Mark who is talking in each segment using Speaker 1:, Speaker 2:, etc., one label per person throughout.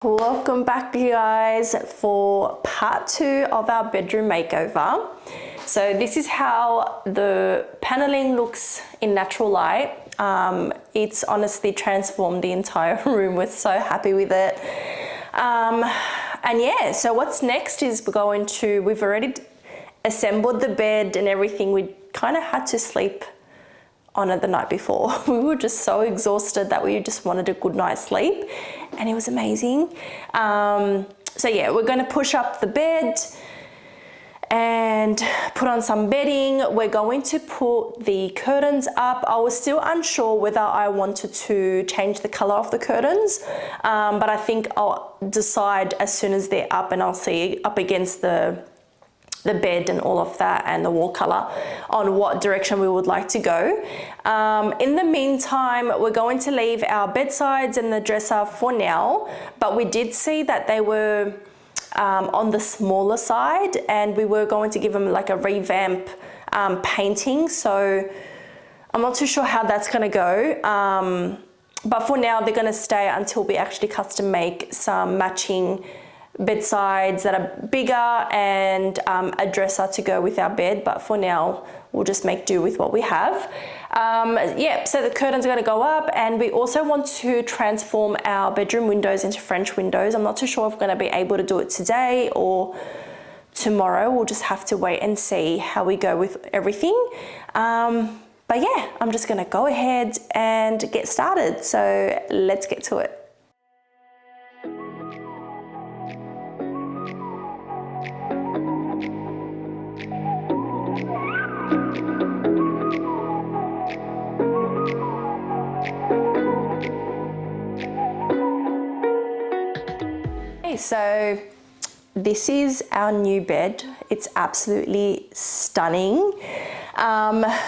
Speaker 1: Welcome back, you guys, for part 2 of our bedroom makeover. So this is how the paneling looks in natural light. It's honestly transformed the entire room. We're so happy with it. And yeah, so what's next is we've already assembled the bed and everything. We kind of had to sleep on it the night before. We were just so exhausted that we just wanted a good night's sleep, and it was amazing. So yeah, we're going to push up the bed and put on some bedding. We're going to put the curtains up. I was still unsure whether I wanted to change the color of the curtains, but I think I'll decide as soon as they're up, and I'll see up against the bed and all of that and the wall color on what direction we would like to go. In the meantime, we're going to leave our bedsides and the dresser for now, but we did see that they were on the smaller side, and we were going to give them like a revamp painting. So I'm not too sure how that's going to go, but for now they're going to stay until we actually custom make some matching bedsides that are bigger and a dresser to go with our bed. But for now we'll just make do with what we have. Yeah, so the curtains are going to go up, and we also want to transform our bedroom windows into French windows. I'm not too sure if we're going to be able to do it today or tomorrow. We'll just have to wait and see how we go with everything. But yeah, I'm just going to go ahead and get started. So let's get to it. So this is our new bed. It's absolutely stunning.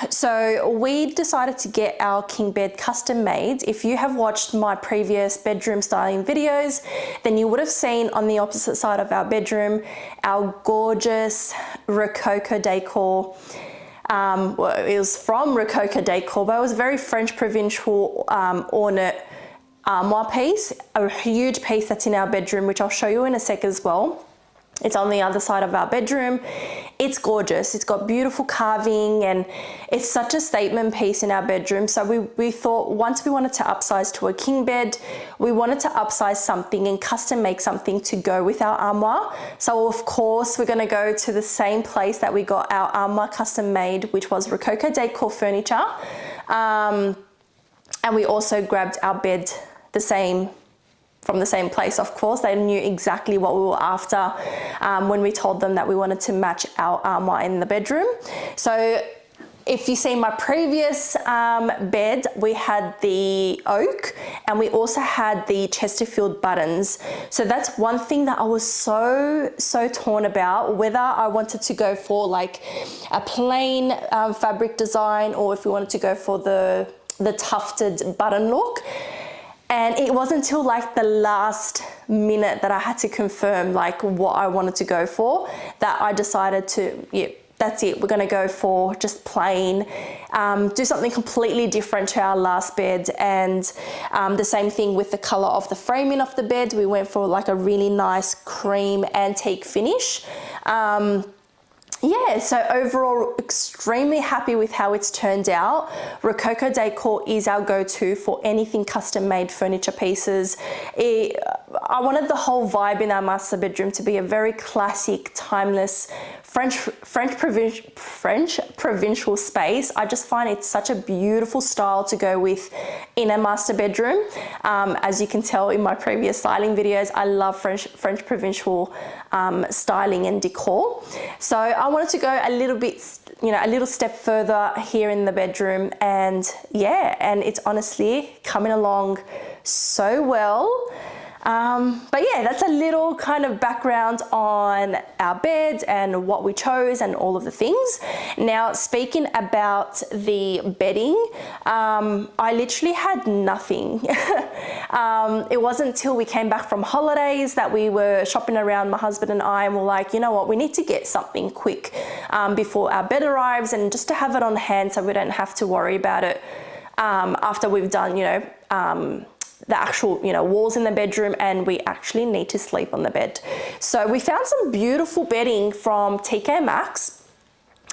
Speaker 1: So we decided to get our king bed custom made. If you have watched my previous bedroom styling videos, then you would have seen on the opposite side of our bedroom our gorgeous 𝒂𝓂𝒾𝓇𝒶. Well, it was from 𝒂𝓂𝒾𝓇𝒶, but it was a very French Provincial ornate armoire piece, a huge piece that's in our bedroom, which I'll show you in a sec as well. It's on the other side of our bedroom. It's gorgeous. It's got beautiful carving, and it's such a statement piece in our bedroom. So we thought once we wanted to upsize to a king bed, we wanted to upsize something and custom make something to go with our armoire. So of course we're going to go to the same place that we got our armoire custom made, which was 𝒂𝓂𝒾𝓶 furniture. And we also grabbed our bed from the same place. Of course, they knew exactly what we were after when we told them that we wanted to match our armoire in the bedroom. So if you see my previous bed, we had the oak, and we also had the Chesterfield buttons. So that's one thing that I was so torn about, whether I wanted to go for like a plain fabric design, or if we wanted to go for the tufted button look. And it wasn't until like the last minute that I had to confirm like what I wanted to go for, that I decided to, yeah, that's it, we're gonna go for just plain, do something completely different to our last bed. And the same thing with the color of the framing of the bed. We went for like a really nice cream antique finish. Yeah, so overall, extremely happy with how it's turned out. 𝒂𝓂𝒾𝓶 is our go-to for anything custom-made furniture pieces. I wanted the whole vibe in our master bedroom to be a very classic, timeless French provincial space. I just find it's such a beautiful style to go with in a master bedroom. As you can tell in my previous styling videos, I love French provincial styling and decor. So I wanted to go a little bit, a little step further here in the bedroom, and yeah, and it's honestly coming along so well. But yeah, that's a little kind of background on our bed and what we chose and all of the things. Now, speaking about the bedding, I literally had nothing. It wasn't until we came back from holidays that we were shopping around, my husband and I, and we're like, you know what, we need to get something quick before our bed arrives, and just to have it on hand so we don't have to worry about it after we've done, the actual, you know, walls in the bedroom, and we actually need to sleep on the bed. So we found some beautiful bedding from TK Maxx,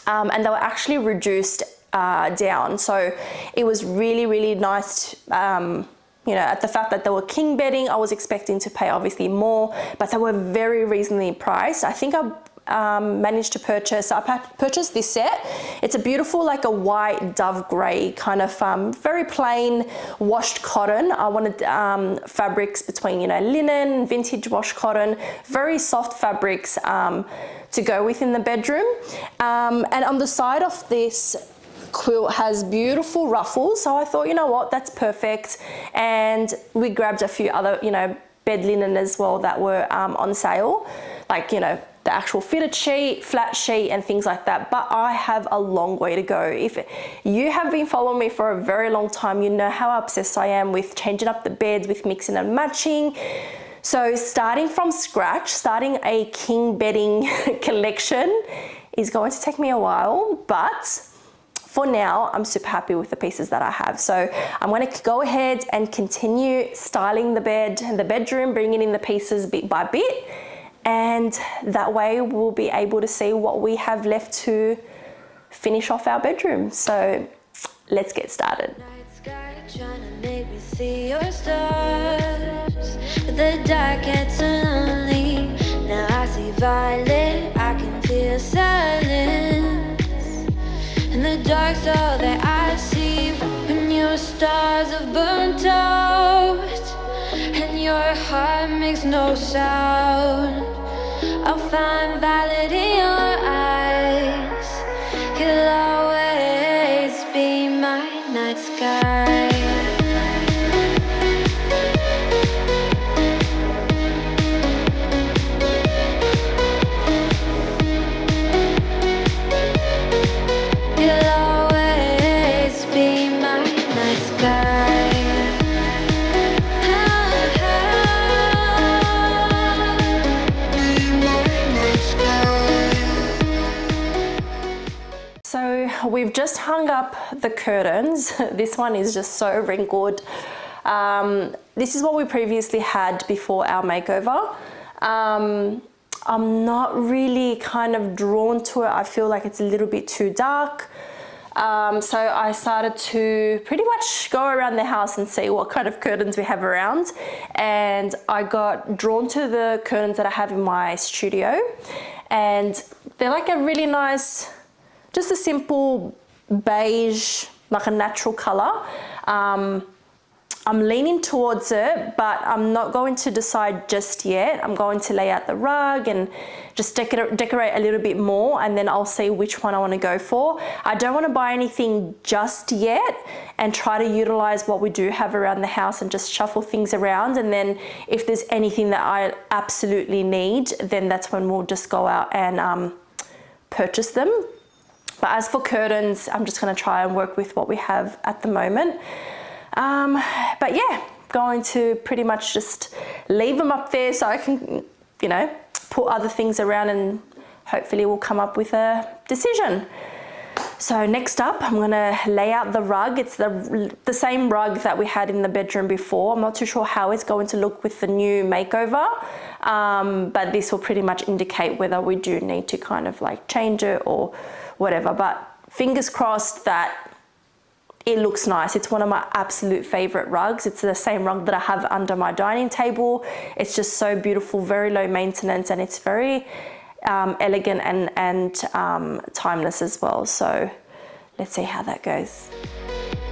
Speaker 1: and they were actually reduced down. So it was really, really nice. You know, at the fact that they were king bedding, I was expecting to pay obviously more, but they were very reasonably priced. I think I managed to purchase this set. It's a beautiful, like a white dove grey kind of very plain washed cotton. I wanted fabrics between, you know, linen, vintage wash cotton, very soft fabrics to go with in the bedroom. And on the side of this quilt has beautiful ruffles, so I thought, you know what, that's perfect. And we grabbed a few other, you know, bed linen as well that were on sale, like, you know, the actual fitted sheet, flat sheet, and things like that. But I have a long way to go. If you have been following me for a very long time, you know how obsessed I am with changing up the beds, with mixing and matching. So starting from scratch, starting a king bedding collection is going to take me a while, but for now, I'm super happy with the pieces that I have. So I'm going to go ahead and continue styling the bed and the bedroom, bringing in the pieces bit by bit. And that way we'll be able to see what we have left to finish off our bedroom. So let's get started.
Speaker 2: Night sky trying to make me see your stars, but the dark gets lonely. Now I see violet, I can feel silence, and the dark's all that I see. When your stars have burnt out and your heart makes no sound, I'll find violet in your eyes. You'll always be my night sky. You'll always be my night sky.
Speaker 1: So we've just hung up the curtains. This one is just so wrinkled. This is what we previously had before our makeover. I'm not really kind of drawn to it. I feel like it's a little bit too dark. So I started to pretty much go around the house and see what kind of curtains we have around. And I got drawn to the curtains that I have in my studio. And they're like a really nice, just a simple beige, like a natural color. I'm leaning towards it, but I'm not going to decide just yet. I'm going to lay out the rug and just decorate a little bit more, and then I'll see which one I want to go for. I don't want to buy anything just yet and try to utilize what we do have around the house and just shuffle things around. And then if there's anything that I absolutely need, then that's when we'll just go out and purchase them. But as for curtains, I'm just going to try and work with what we have at the moment. But yeah, going to pretty much just leave them up there so I can, you know, put other things around, and hopefully we'll come up with a decision. So next up, I'm gonna lay out the rug. It's the same rug that we had in the bedroom before. I'm not too sure how it's going to look with the new makeover, but this will pretty much indicate whether we do need to kind of like change it or whatever. But fingers crossed that it looks nice. It's one of my absolute favorite rugs. It's the same rug that I have under my dining table. It's just so beautiful, very low maintenance, and it's very elegant and timeless as well. So let's see how that goes.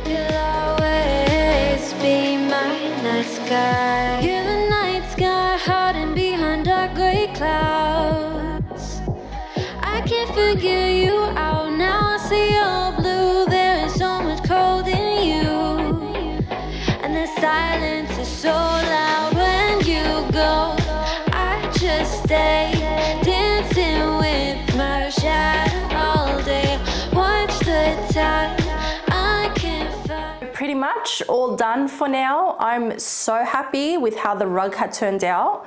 Speaker 2: You'll always be my night sky. You're the night sky hiding behind dark gray clouds. I can't figure you out now. I see your blue. There is so much cold in you, and the silence is so loud when you go. I just stay dancing with my shadow all day. Watch the tide. I can't find.
Speaker 1: Pretty much all done for now. I'm so happy with how the rug had turned out.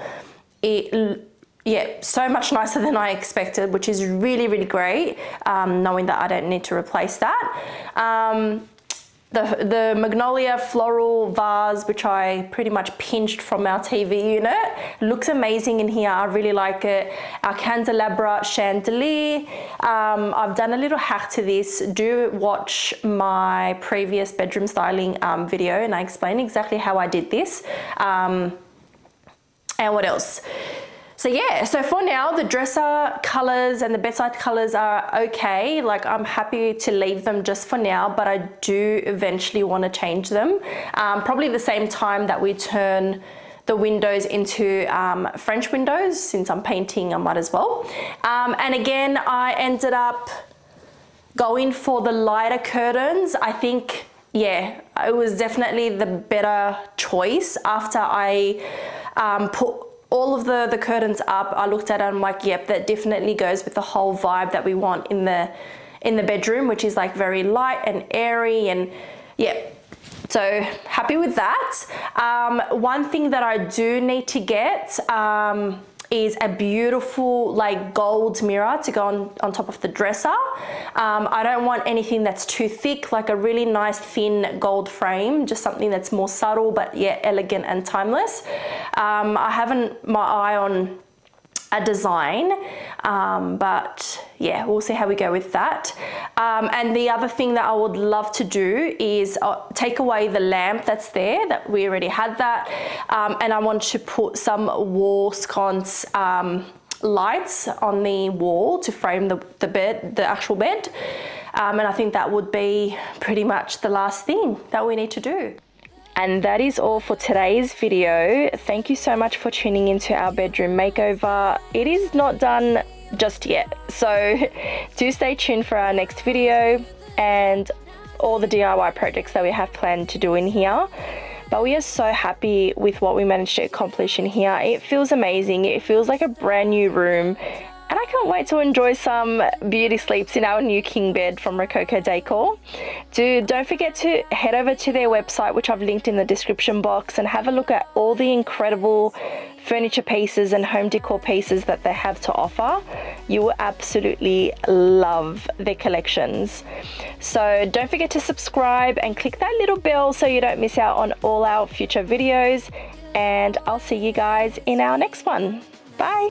Speaker 1: Yeah, so much nicer than I expected, which is really, really great, knowing that I don't need to replace that. the Magnolia floral vase, which I pretty much pinched from our TV unit. It looks amazing in here. I really like it. Our candelabra chandelier. I've done a little hack to this. Do watch my previous bedroom styling video, and I explain exactly how I did this. And what else? So yeah, so for now, the dresser colors and the bedside colors are okay. Like, I'm happy to leave them just for now, but I do eventually want to change them. Probably the same time that we turn the windows into French windows. Since I'm painting, I might as well. And again, I ended up going for the lighter curtains. I think, yeah, it was definitely the better choice. After I put all of the curtains up, I looked at it and I'm like, yep, that definitely goes with the whole vibe that we want in the bedroom, which is like very light and airy, and yeah, so happy with that. One thing that I do need to get is a beautiful like gold mirror to go on top of the dresser. I don't want anything that's too thick, like a really nice thin gold frame, just something that's more subtle but yeah, elegant and timeless. I haven't my eye on a design, but yeah, we'll see how we go with that. And the other thing that I would love to do is take away the lamp that's there, that we already had that, and I want to put some wall sconce lights on the wall to frame the bed, the actual bed, and I think that would be pretty much the last thing that we need to do. And that is all for today's video. Thank you so much for tuning into our bedroom makeover. It is not done just yet, so do stay tuned for our next video and all the DIY projects that we have planned to do in here. But we are so happy with what we managed to accomplish in here. It feels amazing. It feels like a brand new room. And I can't wait to enjoy some beauty sleeps in our new king bed from 𝒂𝓂𝒾𝓶. Don't forget to head over to their website, which I've linked in the description box, and have a look at all the incredible furniture pieces and home decor pieces that they have to offer. You will absolutely love their collections. So don't forget to subscribe and click that little bell so you don't miss out on all our future videos. And I'll see you guys in our next one. Bye.